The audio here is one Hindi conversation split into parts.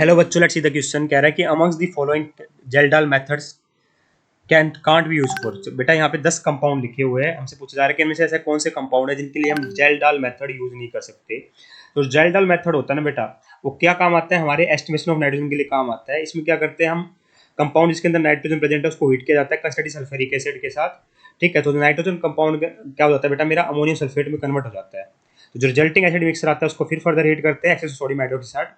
हेलो बच्चों, लेट्स सी द क्वेश्चन। कह रहा है कि amongst the following Kjeldahl methods can't be use for. बेटा यहाँ पे 10 कंपाउंड लिखे हुए हैं, हमसे पूछा जा रहा है कि इनमें से ऐसे कौन से कंपाउंड है जिनके लिए हम जेल्डाल मेथड यूज नहीं कर सकते। तो जेल्डाल मेथड होता है ना बेटा, वो क्या काम आता है, हमारे एस्टिमेशन ऑफ नाइट्रोजन के लिए काम आता है। इसमें क्या करते हैं हम, कंपाउंड जिसके अंदर नाइट्रोजन प्रेजेंट है उसको हीट किया जाता है कंस्ट्रक्टिव सल्फ्यूरिक एसिड के साथ। ठीक है, तो नाइट्रोजन कंपाउंड क्या हो जाता है बेटा, मेरा अमोनियम सल्फेट में कन्वर्ट हो जाता है। तो जो रिजल्टिंग एसिड मिक्सर आता है उसको फिर फर्दर हीट करते हैं एक्सेस सोडियम हाइड्रोक्साइड।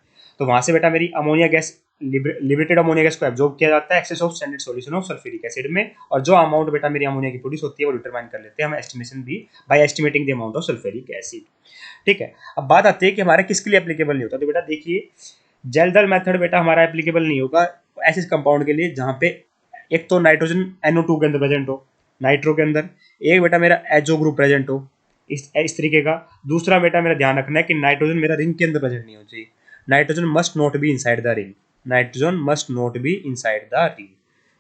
तो वहां से बेटा मेरी ammonia gas, liberated ammonia gas को एब्जॉर्ब किया जाता है excess of standard solution of sulphuric acid में। और जो अमाउंट बेटा मेरी अमोनिया की प्रोड्यूस होती है वो डिटरमाइन कर लेते हैं हम एस्टिमेशन भी by estimating the amount of sulphuric acid. ठीक है, अब बात आती है कि हमारे किसके लिए एप्लीकेबल नहीं होता। तो बेटा देखिए, जेल्डल मेथड बेटा हमारा एप्लीकेबल नहीं होगा ऐसे कंपाउंड के लिए जहां पे एक तो नाइट्रोजन NO2 के अंदर प्रेजेंट हो, नाइट्रो के अंदर, एक बेटा मेरा एचओ ग्रुप प्रेजेंट हो इस तरीके का। दूसरा बेटा मेरा ध्यान रखना है कि नाइट्रोजन मेरा रिंग के अंदर प्रेजेंट नहीं हो चाहिए। Nitrogen must not be inside the ring, nitrogen must not be inside the ring,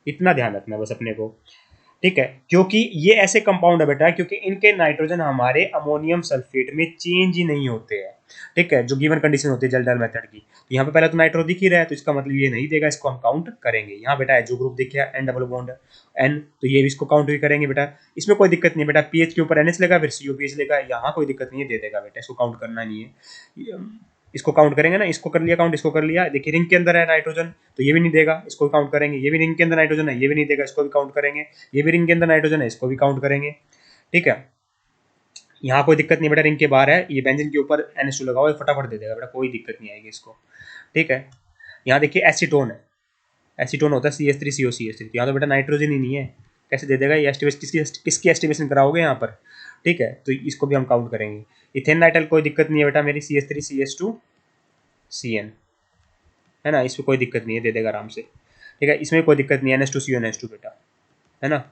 इतना ध्यान रखना है बस अपने को। ठीक है, क्योंकि ये ऐसे कंपाउंड है बेटा क्योंकि इनके नाइट्रोजन हमारे अमोनियम सल्फेट में चेंज ही नहीं होते हैं। ठीक है, जो गिवन कंडीशन होती है जेल्डल मेथड की। तो यहाँ पे पहले तो नाइट्रो दिख ही रहा है, तो इसका मतलब ये नहीं देगा, इसको हम काउंट करेंगे। यहाँ बेटा जो ग्रुप दिख गया N डबल बॉन्ड N, तो ये भी इसको काउंट भी करेंगे बेटा। इसमें कोई दिक्कत नहीं है बेटा, पीएच के ऊपर NH लेगा फिर COPH लेगा, यहाँ कोई दिक्कत नहीं है, दे देगा बेटा, इसको काउंट करना नहीं है। इसको काउंट करेंगे ना, इसको कर लिया काउंट, इसको कर लिया। देखिए रिंग के अंदर है नाइट्रोजन, तो ये भी नहीं देगा, इसको भी काउंट करेंगे। ये भी रिंग के अंदर नाइट्रोजन है, ये भी नहीं देगा, इसको भी काउंट करेंगे। ये भी रिंग के अंदर नाइट्रोजन है, इसको भी काउंट करेंगे। ठीक है, यहाँ कोई दिक्कत नहीं बेटा, रिंग के बाहर है, ये बेंजीन के ऊपर NH2 लगा हुआ है, फटाफट दे देगा बेटा, कोई दिक्कत नहीं आएगी इसको। ठीक है, यहाँ देखिए एसीटोन है, एसीटोन होता है CH3COCH3, यहाँ तो बेटा नाइट्रोजन ही नहीं है, कैसे दे देगा ये एस्टिमेशन, किसकी एस्टिमेशन कराओगे यहाँ पर। ठीक है, तो इसको भी हम काउंट करेंगे। इथेन नाइट्राइल कोई दिक्कत नहीं है बेटा, मेरी CH3CH2CN है ना, इसमें कोई दिक्कत नहीं है, दे देगा आराम से। ठीक है, इसमें कोई दिक्कत नहीं है, NH2CONH2 बेटा, है ना।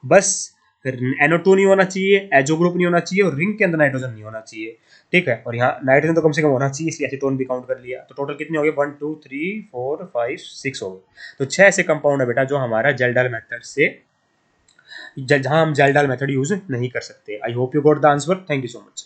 बस NO2 नहीं होना चाहिए, एजो ग्रुप नहीं होना चाहिए, और रिंग के अंदर नाइट्रोजन नहीं होना चाहिए। ठीक है, और यहाँ नाइट्रोजन तो कम से कम होना चाहिए, इसलिए एसीटोन भी काउंट कर लिया। तो टोटल कितने हो गए, 1 2 3 4 5 6 हो गए। तो 6 ऐसे कंपाउंड है बेटा जो हमारा जेल्डाल मेथड से, जहां हम जेल्डाल मेथड यूज नहीं कर सकते। I hope you got the answer, thank you so much.